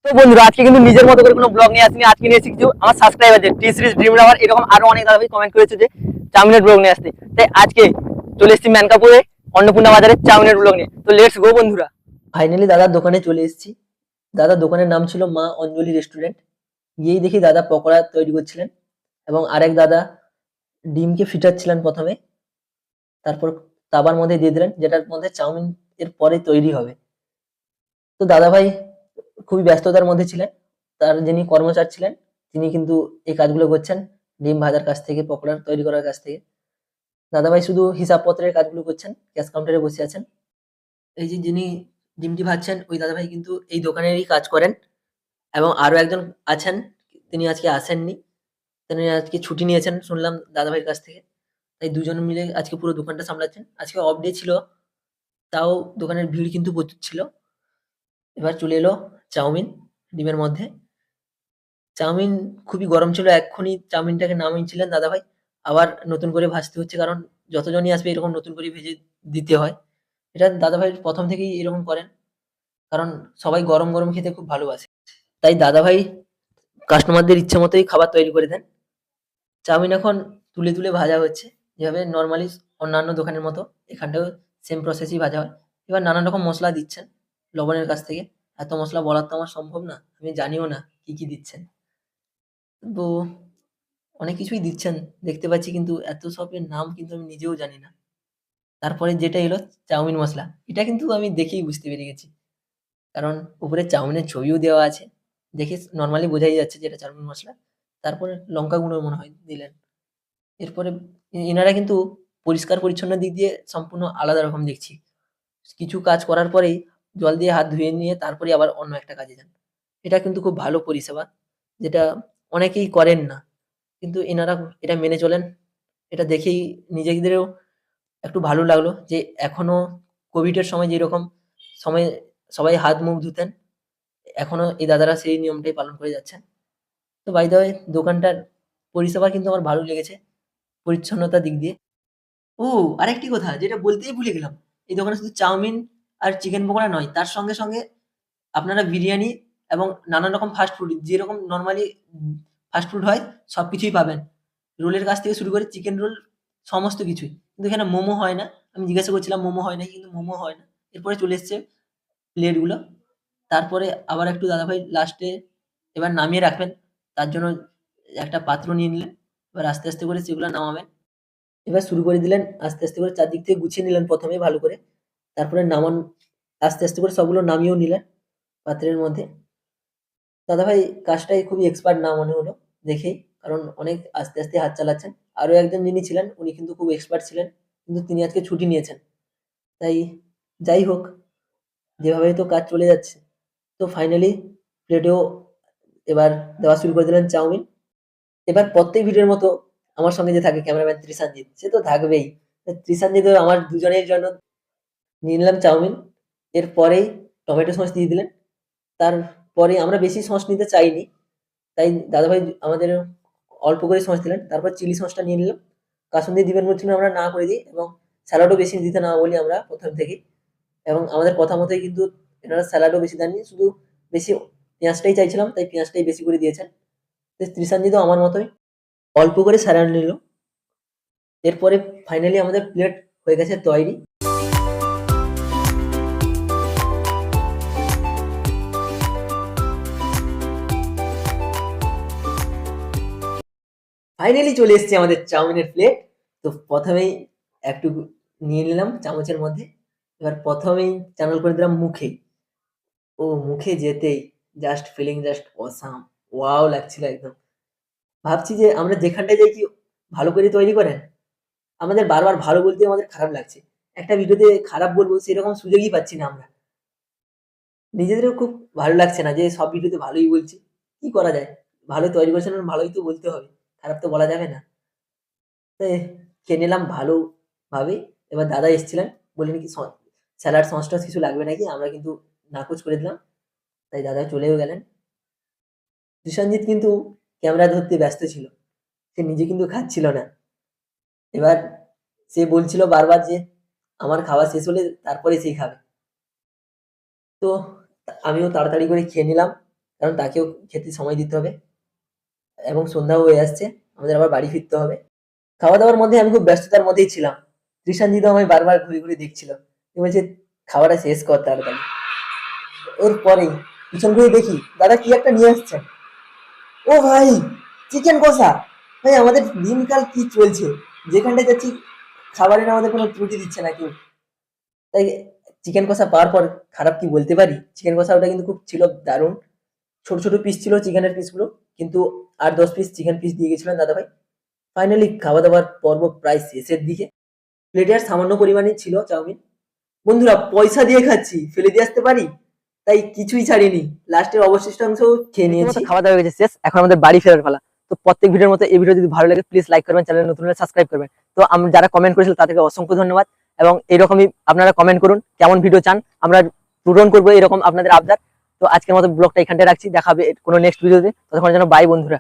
তো বন্ধুরা আজকে কিন্তু নিজের মতো করে কোনো ব্লগ নিয়ে আসিনি। আজকে নিয়ে এসেছি কিছু আমার সাবস্ক্রাইবারদের টি সিরিজ ড্রিম লাভার এরকম আরো অনেক দাদাভাই কমেন্ট করেছে যে চাউমিনের ব্লগ নিয়ে আসতে। তাই আজকে চলে এসেছি ম্যানকাপুরে অন্নপূর্ণা বাজারে চাউমিনের ব্লগ নিয়ে। তো লেটস গো বন্ধুরা। ফাইনালি দাদার দোকানে চলে এসেছি। দাদার দোকানের নাম ছিল মা অঞ্জলি রেস্টুরেন্ট। গিয়েই দেখি দাদা পকোড়া তৈরি করছিলেন এবং আরেক দাদা ডিমকে ফিটাচ্ছিলেন প্রথমে, তারপর তাবার মধ্যে দিয়ে দিলেন যেটার মধ্যে চাউমিন এর পরে তৈরি হবে। তো দাদাভাই খুবই ব্যস্ততার মধ্যে ছিলেন। তার যিনি কর্মচারী ছিলেন তিনি কিন্তু এই কাজগুলো করছেন, ডিম ভাজার কাছ থেকে পকোড়া তৈরি করার কাছ থেকে। দাদাভাই শুধু হিসাবপত্রের কাজগুলো করছেন, ক্যাশ কাউন্টারে বসে আছেন। এই যে যিনি ডিমটি ভাজছেন ওই দাদাভাই কিন্তু এই দোকানেরই কাজ করেন এবং আরো একজন আছেন, তিনি আজকে আসেননি। তিনি আজকে ছুটি নিয়েছেন শুনলাম দাদাভাইয়ের কাছ থেকে। তাই দুজন মিলে আজকে পুরো দোকানটা সামলাচ্ছেন। আজকে অফ ডে ছিল, তাও দোকানের ভিড় কিন্তু প্রচুর ছিল। এবার চলে এলো চাউমিন ডিমের মধ্যে। চাউমিন খুবই গরম ছিল, এক্ষুনি চাউমিনটাকে নামিয়েছিলেন দাদাভাই। আবার নতুন করে ভাজতে হচ্ছে, কারণ যতজনই আসবে এরকম নতুন করে ভেজে দিতে হয়। এটা দাদাভাই প্রথম থেকেই এরকম করেন, কারণ সবাই গরম গরম খেতে খুব ভালোবাসে। তাই দাদাভাই কাস্টমারদের ইচ্ছে মতোই খাবার তৈরি করে দেন। চাউমিন এখন তুলে তুলে ভাজা হচ্ছে, যেভাবে নর্মালি অন্যান্য দোকানের মতো এখানটাও সেম প্রসেসই ভাজা হয়। এবার নানান রকম মশলা দিচ্ছেন লবণের কাছ থেকে। এত মশলা বলার তো আমার সম্ভব না, আমি জানিও না কি কি দিচ্ছেন। তো অনেক কিছুই দিচ্ছেন দেখতে পাচ্ছি, কিন্তু এত সবের নাম কিন্তু আমি নিজেও জানি না। তারপরে যেটা এলো চাউমিন মসলা, এটা কিন্তু আমি দেখেই বুঝতে পেরে গেছি, কারণ উপরে চাউমিনের ছবিও দেওয়া আছে। দেখে নর্মালি বোঝাই যাচ্ছে যে এটা চাউমিন মসলা। তারপরে লঙ্কা গুঁড়ো মনে হয় দিলেন। এরপরে এনারা কিন্তু পরিষ্কার পরিচ্ছন্ন দিক দিয়ে সম্পূর্ণ আলাদা রকম দেখছি। কিছু কাজ করার পরেই জল দিয়ে হাত ধুয়ে নিয়ে তারপরে আবার অন্য একটা কাজে যান। এটা কিন্তু খুব ভালো পরিষেবা, যেটা অনেকেই করেন না। কিন্তু এনারা এটা মেনে চলেন। এটা দেখেই নিজেদেরও একটু ভালো লাগলো যে এখনো কোভিডের সময় যেরকম সময় সবাই হাত মুখ ধুতেন, এখনো এই দাদারা সেই নিয়মটাই পালন করে যাচ্ছেন। তো বাই দ্য ওয়ে দোকানটার পরিষেবা কিন্তু আমার ভালো লেগেছে পরিচ্ছন্নতার দিক দিয়ে। ও আরেকটি কথা যেটা বলতেই ভুলে গেলাম, এই দোকানে শুধু চাউমিন আর চিকেন পকোড়া নয়, তার সঙ্গে সঙ্গে আপনারা বিরিয়ানি এবং নানান রকম ফাস্ট ফুড যেরকম নরমালি ফাস্ট ফুড হয় সবকিছুই পাবেন। রোলের কাছ থেকে শুরু করে চিকেন রোল সমস্ত কিছুই। কিন্তু এখানে মোমো হয় না। আমি জিজ্ঞাসা করছিলাম মোমো হয় নাকি? কিন্তু মোমো হয় না। এরপরে চলে এসছে প্লেটগুলো। তারপরে আবার একটু দাদাভাই লাস্টে এবার নামিয়ে রাখবেন। তার জন্য একটা পাত্র নিয়ে নিলেন। এবার আস্তে, আস্তে করে সেগুলো নামাবেন। এবার শুরু করে দিলেন আস্তে, আস্তে করে চারদিক থেকে গুছিয়ে নিলেন ১ম এ ভালো করে। তারপরে আস্তে, আস্তে করে সবগুলো নামিয়েও নিলেন পাত্রের মধ্যে। দাদাভাই কাজটায় খুবই এক্সপার্ট না মনে হলো দেখেই। কারণ অনেক আস্তে, আস্তে হাত চালাচ্ছেন। আরো একজন যিনি ছিলেন উনি কিন্তু খুব এক্সপার্ট ছিলেন। কিন্তু তিনি আজকে ছুটি নিয়েছেন। তাই যাই হোক, যেভাবেই তো কাজ চলে যাচ্ছে। তো ফাইনালি প্লেটেও এবার দেওয়া শুরু করে দিলেন চাউমিন। এবার প্রত্যেক ভিডিওর মতো আমার সঙ্গে যে থাকে ক্যামেরাম্যান ত্রিশানজিৎ, সে তো থাকবেই। ত্রিশানজিৎ ও আমার দুজনের জন্য নিয়ে নিলাম চাউমিন। এরপরেই টমেটো সস দিয়ে দিলেন। তারপরে আমরা বেশি সস নিতে চাইনি। তাই দাদাভাই আমাদের অল্প করে সস দিলেন। তারপর চিলি সসটা নিয়ে নিলাম। কাসুন্দি দিবেন বলছিলেন, আমরা না করে দিই এবং স্যালাডও বেশি দিতে না বলি আমরা ১ম থেকেই। এবং আমাদের কথা মতোই কিন্তু এনারা স্যালাডও বেশি দেননি। শুধু বেশি পেঁয়াজটাই চাইছিলাম, তাই পেঁয়াজটাই বেশি করে দিয়েছেন। তো ত্রিশানজিৎও আমার মতোই অল্প করে স্যালাড নিল। এরপরে ফাইনালি আমাদের প্লেট হয়ে গেছে তৈরি। ফাইনালি চলে এসছে আমাদের চাউমিনের প্লেট। তো প্রথমেই একটু নিয়ে নিলাম চামচের মধ্যে। এবার প্রথমেই চানাল করে দিলাম মুখে। ও মুখে যেতেই just feeling just awesome, wow লাগছিল একদম। ভাবছি যে আমরা যেখানটায় যাই কি ভালো করে তৈরি করেন, আমাদের বারবার ভালো বলতে আমাদের খারাপ লাগছে। একটা ভিডিওতে খারাপ বলবো সেরকম সুযোগই পাচ্ছি না আমরা। নিজেদেরও খুব ভালো লাগছে না যে সব ভিডিওতে ভালোই বলছি। কি করা যায়? ভালো তৈরি করেছেন মানে ভালোই তো বলতে হবে। খারাপ তো বলা যাবে না। তো খেয়ে নিলাম ভালোভাবেই। এবার দাদা এসেছিলেন, বললেন কি স্যালাড সস-টস কিছু লাগবে নাকি? আমরা কিন্তু নাকচ করে দিলাম। তাই দাদা চলেও গেলেন। সুশাঞ্জিত কিন্তু ক্যামেরা ধরতে ব্যস্ত ছিল। সে নিজে কিন্তু খাচ্ছিল না। এবার সে বলছিল বারবার যে আমার খাওয়া শেষ হলে তারপরে সে খাবে। তো আমিও তাড়াতাড়ি করে খেয়ে নিলাম। কারণ তাকেও খেতে সময় দিতে হবে এবং সন্ধ্যাও হয়ে আসছে, আমাদের আবার বাড়ি ফিরতে হবে। খাওয়া দাওয়ার মধ্যে আমি খুব ব্যস্ততার মধ্যেই ছিলাম। ত্রিশানজি তো আমায় বারবার ঘুরে ঘুরে দেখছিল, বলছে খাওয়াটা শেষ কর তাড়াতাড়ি। এরপরেই পিছন ঘুরে দেখি দাদা কি একটা নিয়ে আসছেন। ও ভাই, চিকেন কষা! ভাই আমাদের দিনকাল কি চলছে, যেখানটায় যাচ্ছি খাবারের আমাদের কোনো ত্রুটি দিচ্ছে না কেউ। তাই চিকেন কষা পাওয়ার পর খারাপ কি বলতে পারি? চিকেন কষা ওটা কিন্তু খুব ছিল দারুণ। ছোট ছোট পিস ছিল চিকেনের পিসগুলো, কিন্তু 8-10 পিস চিকেন পিস দিয়ে গেছিলেন দাদা ভাই। ফাইনালি খাওয়া দাওয়ার পর্ব প্রায় শেষের দিকে। প্লেটে আর সামান্য পরিমাণে ছিল চাউমিন। বন্ধুরা, পয়সা দিয়ে খাচ্ছি, ফেলে দিয়ে আসতে পারি, তাই কিছুই ছাড়িনি, লাস্টের অবশিষ্ট অংশ খেয়ে নিয়েছি। রীতিমতো খাওয়া দাওয়া হয়ে গেছে শেষ, এখন আমাদের বাড়ি ফেরার পালা। তো প্রত্যেক ভিডিওর মতো এই ভিডিও যদি ভালো লাগে প্লিজ লাইক করবেন, চ্যানেল নতুন হলে সাবস্ক্রাইব করবেন। তো যারা কমেন্ট করেছিল তাদেরকে অসংখ্য ধন্যবাদ, এবং এরকমই আপনারা কমেন্ট করুন কেমন ভিডিও চান, আমরা পূরণ করবো এরকম আপনাদের আবদার। তো আজকের মতো ব্লগটা এখানটায় রাখছি, দেখা হবে কোনো নেক্সট ভিডিওতে। ততক্ষণ যেন বাই বন্ধুরা।